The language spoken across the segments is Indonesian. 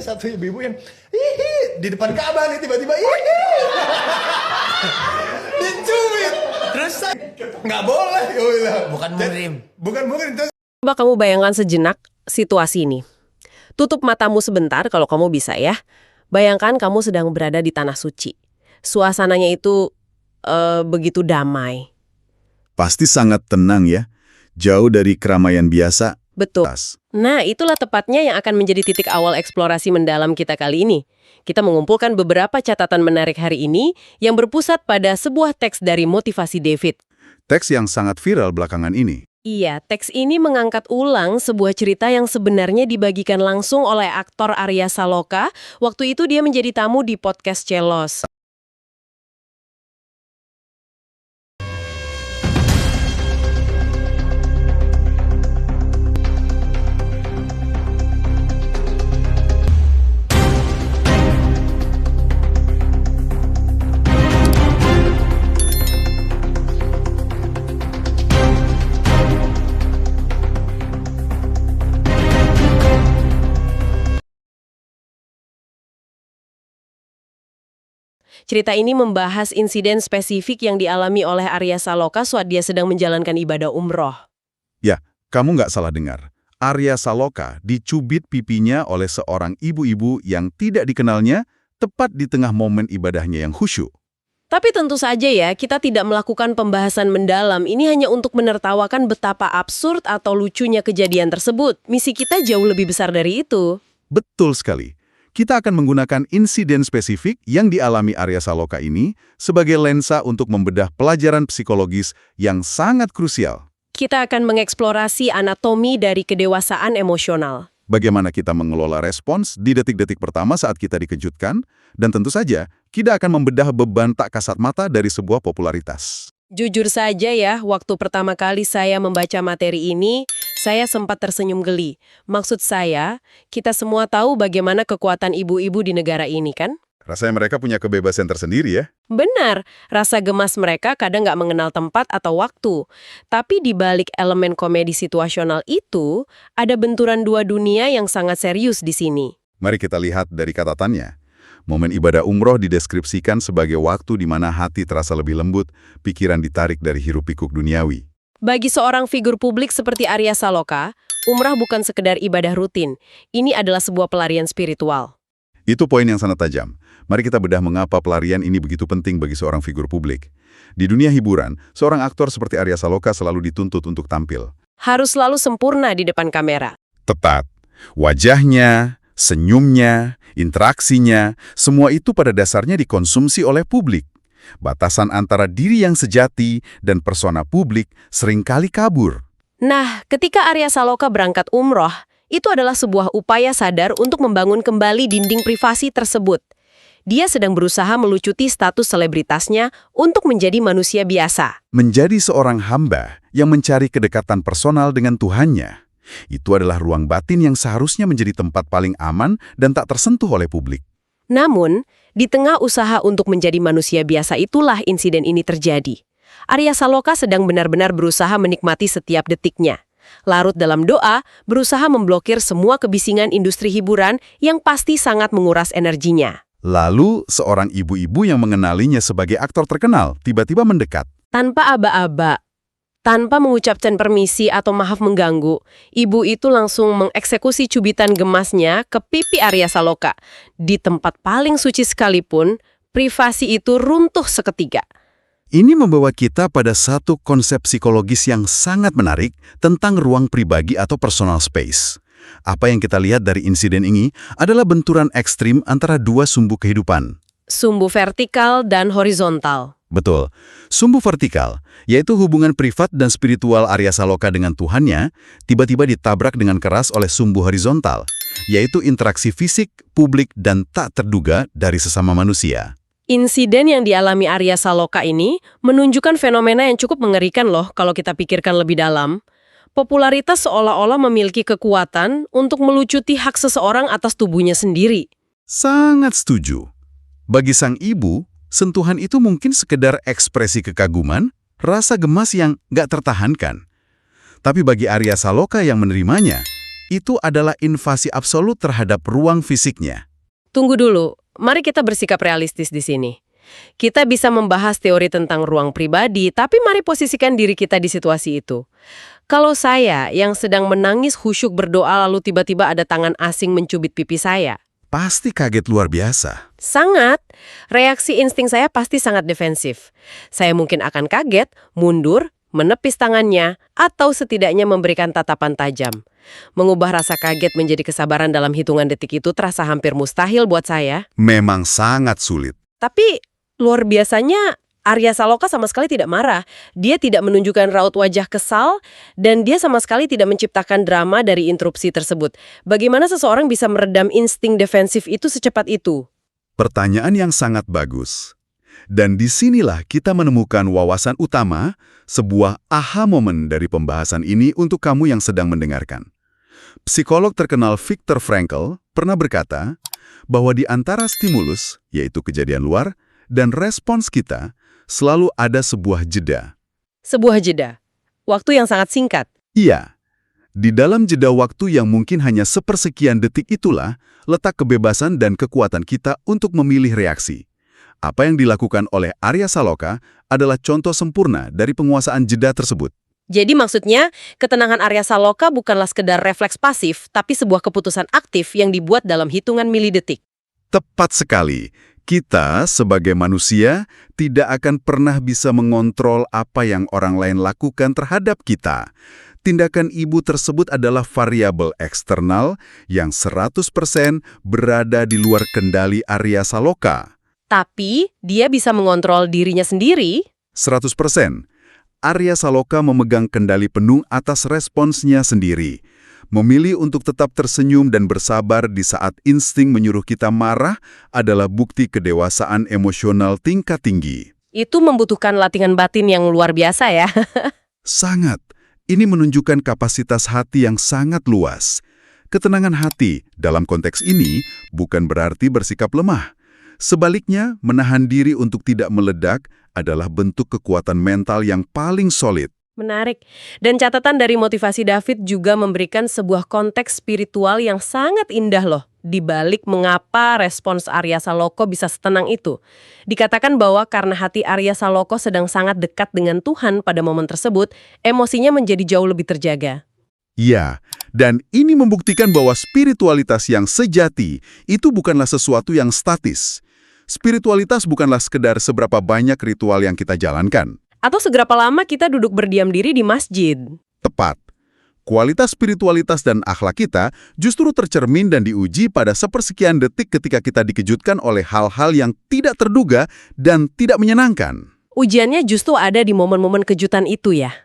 satu ibu-ibu yang hihi di depan Ka'bah nih tiba-tiba hihi dicubit. Terus nggak boleh. Bukan muhrim. Bukan terus. Coba kamu bayangkan sejenak situasi ini. Tutup matamu sebentar kalau kamu bisa ya. Bayangkan kamu sedang berada di tanah suci. Suasananya itu begitu damai. Pasti sangat tenang ya, jauh dari keramaian biasa. Betul. Nah, itulah tepatnya yang akan menjadi titik awal eksplorasi mendalam kita kali ini. Kita mengumpulkan beberapa catatan menarik hari ini yang berpusat pada sebuah teks dari Motivasi David. Teks yang sangat viral belakangan ini. Iya, teks ini mengangkat ulang sebuah cerita yang sebenarnya dibagikan langsung oleh aktor Arya Saloka. Waktu itu dia menjadi tamu di podcast Celos. Cerita ini membahas insiden spesifik yang dialami oleh Arya Saloka saat dia sedang menjalankan ibadah umroh. Ya, kamu nggak salah dengar. Arya Saloka dicubit pipinya oleh seorang ibu-ibu yang tidak dikenalnya tepat di tengah momen ibadahnya yang khusyuk. Tapi tentu saja ya, kita tidak melakukan pembahasan mendalam. Ini hanya untuk menertawakan betapa absurd atau lucunya kejadian tersebut. Misi kita jauh lebih besar dari itu. Betul sekali. Kita akan menggunakan insiden spesifik yang dialami Arya Saloka ini sebagai lensa untuk membedah pelajaran psikologis yang sangat krusial. Kita akan mengeksplorasi anatomi dari kedewasaan emosional. Bagaimana kita mengelola respons di detik-detik pertama saat kita dikejutkan, dan tentu saja kita akan membedah beban tak kasat mata dari sebuah popularitas. Jujur saja ya, waktu pertama kali saya membaca materi ini, saya sempat tersenyum geli. Maksud saya, kita semua tahu bagaimana kekuatan ibu-ibu di negara ini kan? Rasanya mereka punya kebebasan tersendiri ya. Benar, rasa gemas mereka kadang nggak mengenal tempat atau waktu. Tapi di balik elemen komedi situasional itu, ada benturan dua dunia yang sangat serius di sini. Mari kita lihat dari catatannya. Momen ibadah umroh dideskripsikan sebagai waktu di mana hati terasa lebih lembut, pikiran ditarik dari hiruk-pikuk duniawi. Bagi seorang figur publik seperti Arya Saloka, umrah bukan sekedar ibadah rutin. Ini adalah sebuah pelarian spiritual. Itu poin yang sangat tajam. Mari kita bedah mengapa pelarian ini begitu penting bagi seorang figur publik. Di dunia hiburan, seorang aktor seperti Arya Saloka selalu dituntut untuk tampil. Harus selalu sempurna di depan kamera. Tepat. Wajahnya, senyumnya, interaksinya, semua itu pada dasarnya dikonsumsi oleh publik. Batasan antara diri yang sejati dan persona publik seringkali kabur. Nah, ketika Arya Saloka berangkat umroh, itu adalah sebuah upaya sadar untuk membangun kembali dinding privasi tersebut. Dia sedang berusaha melucuti status selebritasnya untuk menjadi manusia biasa. Menjadi seorang hamba yang mencari kedekatan personal dengan Tuhannya. Itu adalah ruang batin yang seharusnya menjadi tempat paling aman dan tak tersentuh oleh publik. Namun, di tengah usaha untuk menjadi manusia biasa itulah insiden ini terjadi. Arya Saloka sedang benar-benar berusaha menikmati setiap detiknya. Larut dalam doa, berusaha memblokir semua kebisingan industri hiburan yang pasti sangat menguras energinya. Lalu, seorang ibu-ibu yang mengenalinya sebagai aktor terkenal tiba-tiba mendekat. Tanpa aba-aba, tanpa mengucapkan permisi atau maaf mengganggu, ibu itu langsung mengeksekusi cubitan gemasnya ke pipi Arya Saloka. Di tempat paling suci sekalipun, privasi itu runtuh seketika. Ini membawa kita pada satu konsep psikologis yang sangat menarik tentang ruang pribadi atau personal space. Apa yang kita lihat dari insiden ini adalah benturan ekstrim antara dua sumbu kehidupan. Sumbu vertikal dan horizontal. Betul. Sumbu vertikal, yaitu hubungan privat dan spiritual Arya Saloka dengan Tuhannya, tiba-tiba ditabrak dengan keras oleh sumbu horizontal, yaitu interaksi fisik, publik, dan tak terduga dari sesama manusia. Insiden yang dialami Arya Saloka ini menunjukkan fenomena yang cukup mengerikan loh kalau kita pikirkan lebih dalam. Popularitas seolah-olah memiliki kekuatan untuk melucuti hak seseorang atas tubuhnya sendiri. Sangat setuju. Bagi sang ibu, sentuhan itu mungkin sekedar ekspresi kekaguman, rasa gemas yang gak tertahankan. Tapi bagi Arya Saloka yang menerimanya, itu adalah invasi absolut terhadap ruang fisiknya. Tunggu dulu, mari kita bersikap realistis di sini. Kita bisa membahas teori tentang ruang pribadi, tapi mari posisikan diri kita di situasi itu. Kalau saya yang sedang menangis khusyuk berdoa lalu tiba-tiba ada tangan asing mencubit pipi saya. Pasti kaget luar biasa. Sangat. Reaksi insting saya pasti sangat defensif. Saya mungkin akan kaget, mundur, menepis tangannya, atau setidaknya memberikan tatapan tajam. Mengubah rasa kaget menjadi kesabaran dalam hitungan detik itu terasa hampir mustahil buat saya. Memang sangat sulit. Tapi luar biasanya Arya Saloka sama sekali tidak marah. Dia tidak menunjukkan raut wajah kesal dan dia sama sekali tidak menciptakan drama dari interupsi tersebut. Bagaimana seseorang bisa meredam insting defensif itu secepat itu? Pertanyaan yang sangat bagus. Dan disinilah kita menemukan wawasan utama, sebuah aha moment dari pembahasan ini untuk kamu yang sedang mendengarkan. Psikolog terkenal Viktor Frankl pernah berkata bahwa di antara stimulus, yaitu kejadian luar, dan respons kita, selalu ada sebuah jeda. Sebuah jeda. Waktu yang sangat singkat. Iya. Di dalam jeda waktu yang mungkin hanya sepersekian detik itulah, letak kebebasan dan kekuatan kita untuk memilih reaksi. Apa yang dilakukan oleh Arya Saloka adalah contoh sempurna dari penguasaan jeda tersebut. Jadi maksudnya, ketenangan Arya Saloka bukanlah sekedar refleks pasif, tapi sebuah keputusan aktif yang dibuat dalam hitungan milidetik. Tepat sekali. Kita, sebagai manusia, tidak akan pernah bisa mengontrol apa yang orang lain lakukan terhadap kita. Tindakan ibu tersebut adalah variabel eksternal yang 100% berada di luar kendali Arya Saloka. Tapi, dia bisa mengontrol dirinya sendiri. 100%. Arya Saloka memegang kendali penuh atas responsnya sendiri. Memilih untuk tetap tersenyum dan bersabar di saat insting menyuruh kita marah adalah bukti kedewasaan emosional tingkat tinggi. Itu membutuhkan latihan batin yang luar biasa ya. Sangat. Ini menunjukkan kapasitas hati yang sangat luas. Ketenangan hati dalam konteks ini bukan berarti bersikap lemah. Sebaliknya, menahan diri untuk tidak meledak adalah bentuk kekuatan mental yang paling solid. Menarik. Dan catatan dari motivasi David juga memberikan sebuah konteks spiritual yang sangat indah loh, di balik mengapa respons Arya Saloka bisa setenang itu. Dikatakan bahwa karena hati Arya Saloka sedang sangat dekat dengan Tuhan pada momen tersebut, emosinya menjadi jauh lebih terjaga. Ya, dan ini membuktikan bahwa spiritualitas yang sejati itu bukanlah sesuatu yang statis. Spiritualitas bukanlah sekedar seberapa banyak ritual yang kita jalankan. Atau seberapa lama kita duduk berdiam diri di masjid. Tepat. Kualitas spiritualitas dan akhlak kita justru tercermin dan diuji pada sepersekian detik ketika kita dikejutkan oleh hal-hal yang tidak terduga dan tidak menyenangkan. Ujiannya justru ada di momen-momen kejutan itu ya.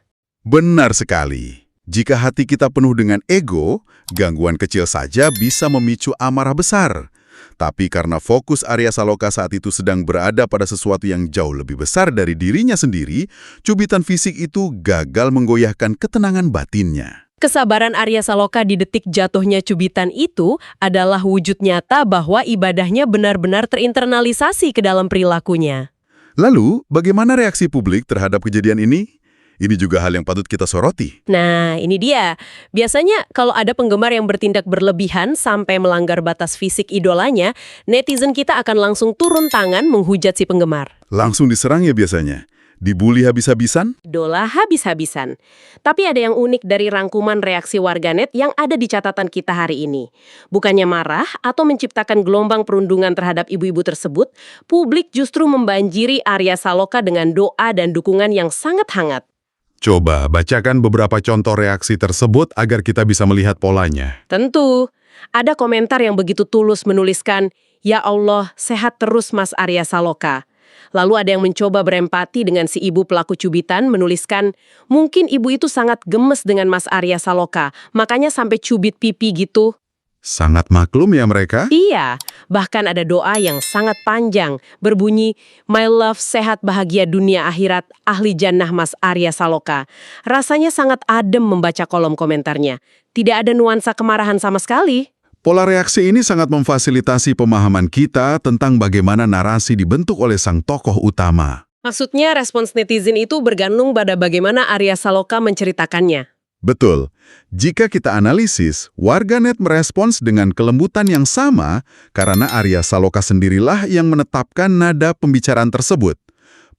Benar sekali. Jika hati kita penuh dengan ego, gangguan kecil saja bisa memicu amarah besar. Tapi karena fokus Arya Saloka saat itu sedang berada pada sesuatu yang jauh lebih besar dari dirinya sendiri, cubitan fisik itu gagal menggoyahkan ketenangan batinnya. Kesabaran Arya Saloka di detik jatuhnya cubitan itu adalah wujud nyata bahwa ibadahnya benar-benar terinternalisasi ke dalam perilakunya. Lalu, bagaimana reaksi publik terhadap kejadian ini? Ini juga hal yang patut kita soroti. Nah, ini dia. Biasanya kalau ada penggemar yang bertindak berlebihan sampai melanggar batas fisik idolanya, netizen kita akan langsung turun tangan menghujat si penggemar. Langsung diserang ya biasanya. Dibully habis-habisan? Dola habis-habisan. Tapi ada yang unik dari rangkuman reaksi warganet yang ada di catatan kita hari ini. Bukannya marah atau menciptakan gelombang perundungan terhadap ibu-ibu tersebut, publik justru membanjiri Arya Saloka dengan doa dan dukungan yang sangat hangat. Coba bacakan beberapa contoh reaksi tersebut agar kita bisa melihat polanya. Tentu. Ada komentar yang begitu tulus menuliskan, "Ya Allah, sehat terus Mas Arya Saloka." Lalu ada yang mencoba berempati dengan si ibu pelaku cubitan menuliskan, "Mungkin ibu itu sangat gemes dengan Mas Arya Saloka, makanya sampai cubit pipi gitu." Sangat maklum ya mereka? Iya, bahkan ada doa yang sangat panjang, berbunyi, "My love, sehat bahagia dunia akhirat, ahli jannah Mas Arya Saloka." Rasanya sangat adem membaca kolom komentarnya. Tidak ada nuansa kemarahan sama sekali. Pola reaksi ini sangat memfasilitasi pemahaman kita tentang bagaimana narasi dibentuk oleh sang tokoh utama. Maksudnya respons netizen itu bergantung pada bagaimana Arya Saloka menceritakannya. Betul. Jika kita analisis, warganet merespons dengan kelembutan yang sama karena Arya Saloka sendirilah yang menetapkan nada pembicaraan tersebut.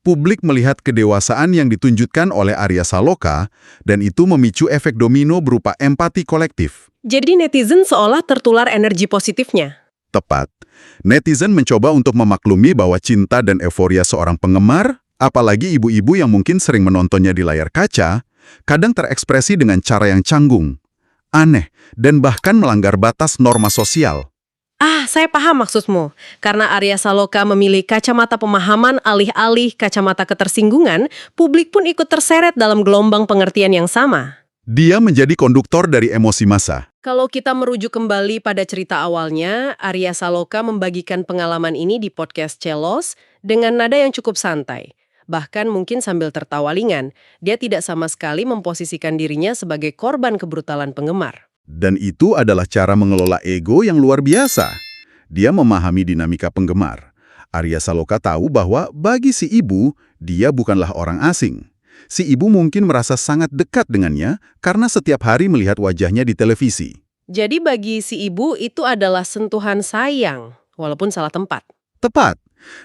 Publik melihat kedewasaan yang ditunjukkan oleh Arya Saloka, dan itu memicu efek domino berupa empati kolektif. Jadi netizen seolah tertular energi positifnya. Tepat. Netizen mencoba untuk memaklumi bahwa cinta dan euforia seorang penggemar, apalagi ibu-ibu yang mungkin sering menontonnya di layar kaca, kadang terekspresi dengan cara yang canggung, aneh, dan bahkan melanggar batas norma sosial. Saya paham maksudmu. Karena Arya Saloka memilih kacamata pemahaman alih-alih kacamata ketersinggungan, publik pun ikut terseret dalam gelombang pengertian yang sama. Dia menjadi konduktor dari emosi massa. Kalau kita merujuk kembali pada cerita awalnya, Arya Saloka membagikan pengalaman ini di podcast Celos dengan nada yang cukup santai. Bahkan mungkin sambil tertawa ringan, dia tidak sama sekali memposisikan dirinya sebagai korban kebrutalan penggemar. Dan itu adalah cara mengelola ego yang luar biasa. Dia memahami dinamika penggemar. Arya Saloka tahu bahwa bagi si ibu, dia bukanlah orang asing. Si ibu mungkin merasa sangat dekat dengannya karena setiap hari melihat wajahnya di televisi. Jadi bagi si ibu itu adalah sentuhan sayang, walaupun salah tempat. Tepat.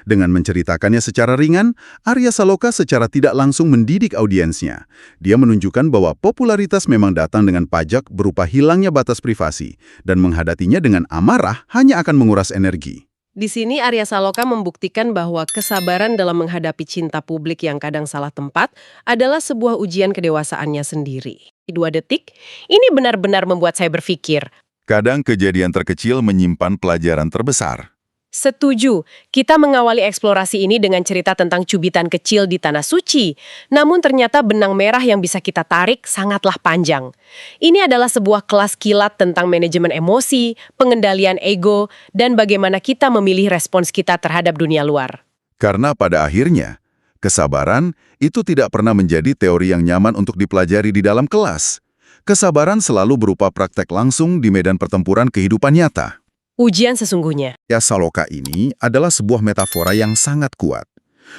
Dengan menceritakannya secara ringan, Arya Saloka secara tidak langsung mendidik audiensnya. Dia menunjukkan bahwa popularitas memang datang dengan pajak berupa hilangnya batas privasi, dan menghadapinya dengan amarah hanya akan menguras energi. Di sini Arya Saloka membuktikan bahwa kesabaran dalam menghadapi cinta publik yang kadang salah tempat adalah sebuah ujian kedewasaannya sendiri. 2 detik, ini benar-benar membuat saya berpikir. Kadang kejadian terkecil menyimpan pelajaran terbesar. Setuju, kita mengawali eksplorasi ini dengan cerita tentang cubitan kecil di Tanah Suci. Namun ternyata benang merah yang bisa kita tarik sangatlah panjang. Ini adalah sebuah kelas kilat tentang manajemen emosi, pengendalian ego, dan bagaimana kita memilih respons kita terhadap dunia luar. Karena pada akhirnya, kesabaran itu tidak pernah menjadi teori yang nyaman untuk dipelajari di dalam kelas. Kesabaran selalu berupa praktek langsung di medan pertempuran kehidupan nyata. Ujian sesungguhnya. Arya Saloka ini adalah sebuah metafora yang sangat kuat.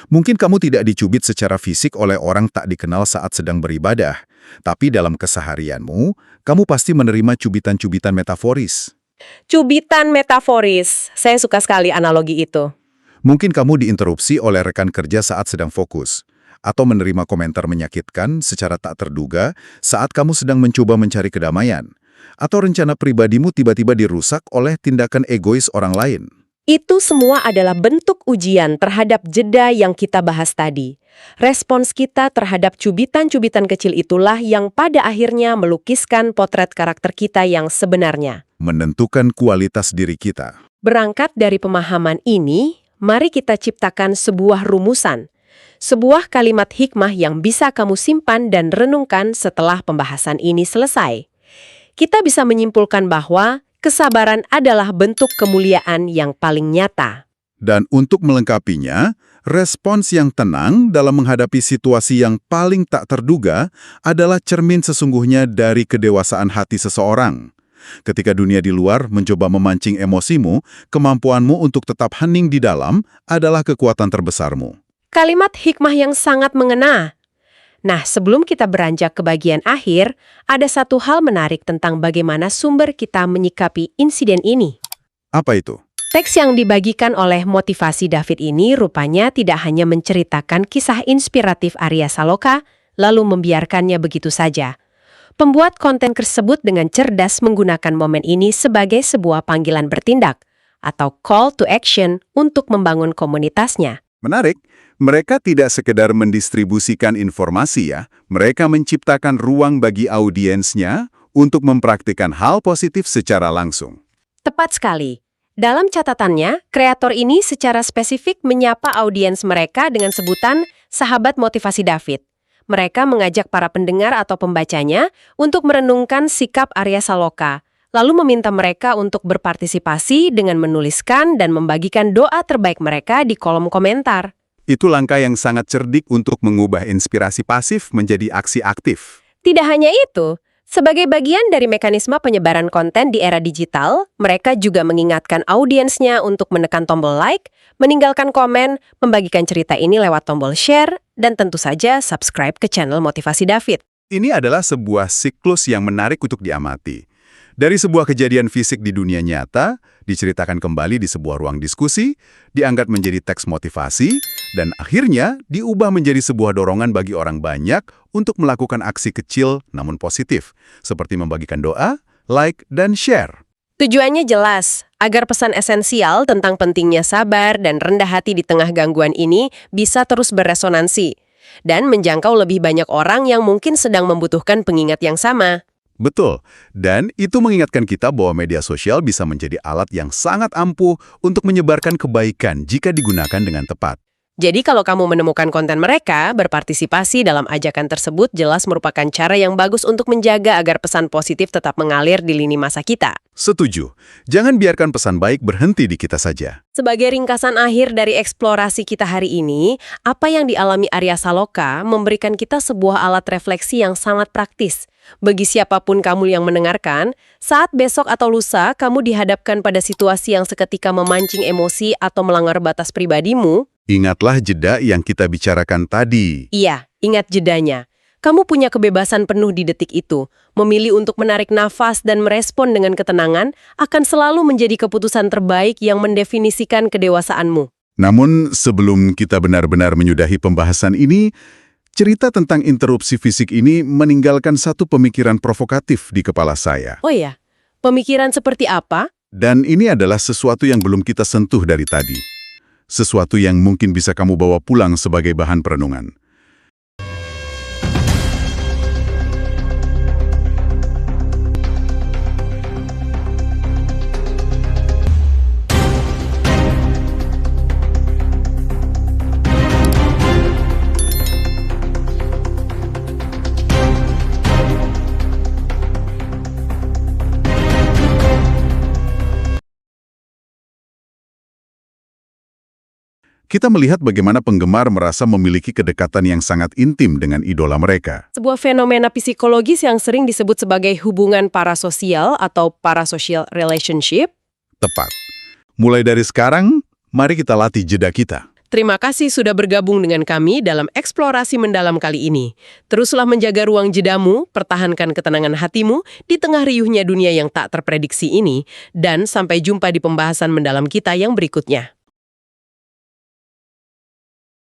Mungkin kamu tidak dicubit secara fisik oleh orang tak dikenal saat sedang beribadah, tapi dalam keseharianmu, kamu pasti menerima cubitan-cubitan metaforis. Cubitan metaforis, saya suka sekali analogi itu. Mungkin kamu diinterupsi oleh rekan kerja saat sedang fokus, atau menerima komentar menyakitkan secara tak terduga saat kamu sedang mencoba mencari kedamaian. Atau rencana pribadimu tiba-tiba dirusak oleh tindakan egois orang lain. Itu semua adalah bentuk ujian terhadap jeda yang kita bahas tadi. Respons kita terhadap cubitan-cubitan kecil itulah yang pada akhirnya melukiskan potret karakter kita yang sebenarnya. Menentukan kualitas diri kita. Berangkat dari pemahaman ini, mari kita ciptakan sebuah rumusan. Sebuah kalimat hikmah yang bisa kamu simpan dan renungkan setelah pembahasan ini selesai. Kita bisa menyimpulkan bahwa kesabaran adalah bentuk kemuliaan yang paling nyata. Dan untuk melengkapinya, respons yang tenang dalam menghadapi situasi yang paling tak terduga adalah cermin sesungguhnya dari kedewasaan hati seseorang. Ketika dunia di luar mencoba memancing emosimu, kemampuanmu untuk tetap hening di dalam adalah kekuatan terbesarmu. Kalimat hikmah yang sangat mengena. Nah, sebelum kita beranjak ke bagian akhir, ada satu hal menarik tentang bagaimana sumber kita menyikapi insiden ini. Apa itu? Teks yang dibagikan oleh Motivasi David ini rupanya tidak hanya menceritakan kisah inspiratif Arya Saloka, lalu membiarkannya begitu saja. Pembuat konten tersebut dengan cerdas menggunakan momen ini sebagai sebuah panggilan bertindak, atau call to action untuk membangun komunitasnya. Menarik, mereka tidak sekedar mendistribusikan informasi ya, mereka menciptakan ruang bagi audiensnya untuk mempraktikkan hal positif secara langsung. Tepat sekali. Dalam catatannya, kreator ini secara spesifik menyapa audiens mereka dengan sebutan Sahabat Motivasi David. Mereka mengajak para pendengar atau pembacanya untuk merenungkan sikap Arya Saloka, lalu meminta mereka untuk berpartisipasi dengan menuliskan dan membagikan doa terbaik mereka di kolom komentar. Itu langkah yang sangat cerdik untuk mengubah inspirasi pasif menjadi aksi aktif. Tidak hanya itu, sebagai bagian dari mekanisme penyebaran konten di era digital, mereka juga mengingatkan audiensnya untuk menekan tombol like, meninggalkan komen, membagikan cerita ini lewat tombol share, dan tentu saja subscribe ke channel Motivasi David. Ini adalah sebuah siklus yang menarik untuk diamati. Dari sebuah kejadian fisik di dunia nyata, diceritakan kembali di sebuah ruang diskusi, diangkat menjadi teks motivasi, dan akhirnya diubah menjadi sebuah dorongan bagi orang banyak untuk melakukan aksi kecil namun positif, seperti membagikan doa, like, dan share. Tujuannya jelas, agar pesan esensial tentang pentingnya sabar dan rendah hati di tengah gangguan ini bisa terus beresonansi dan menjangkau lebih banyak orang yang mungkin sedang membutuhkan pengingat yang sama. Betul, dan itu mengingatkan kita bahwa media sosial bisa menjadi alat yang sangat ampuh untuk menyebarkan kebaikan jika digunakan dengan tepat. Jadi kalau kamu menemukan konten mereka, berpartisipasi dalam ajakan tersebut jelas merupakan cara yang bagus untuk menjaga agar pesan positif tetap mengalir di lini masa kita. Setuju. Jangan biarkan pesan baik berhenti di kita saja. Sebagai ringkasan akhir dari eksplorasi kita hari ini, apa yang dialami Arya Saloka memberikan kita sebuah alat refleksi yang sangat praktis. Bagi siapapun kamu yang mendengarkan, saat besok atau lusa kamu dihadapkan pada situasi yang seketika memancing emosi atau melanggar batas pribadimu, Ingatlah jeda yang kita bicarakan tadi. iya, ingat jedanya. Kamu punya kebebasan penuh di detik itu. Memilih untuk menarik nafas dan merespon dengan ketenangan akan selalu menjadi keputusan terbaik yang mendefinisikan kedewasaanmu. Namun, sebelum kita benar-benar menyudahi pembahasan ini, cerita tentang interupsi fisik ini meninggalkan satu pemikiran provokatif di kepala saya. Oh ya, pemikiran seperti apa? Dan ini adalah sesuatu yang belum kita sentuh dari tadi. Sesuatu yang mungkin bisa kamu bawa pulang sebagai bahan perenungan. Kita melihat bagaimana penggemar merasa memiliki kedekatan yang sangat intim dengan idola mereka. Sebuah fenomena psikologis yang sering disebut sebagai hubungan parasosial atau parasocial relationship. Tepat. Mulai dari sekarang, mari kita latih jeda kita. Terima kasih sudah bergabung dengan kami dalam eksplorasi mendalam kali ini. Teruslah menjaga ruang jedamu, pertahankan ketenangan hatimu di tengah riuhnya dunia yang tak terprediksi ini, dan sampai jumpa di pembahasan mendalam kita yang berikutnya.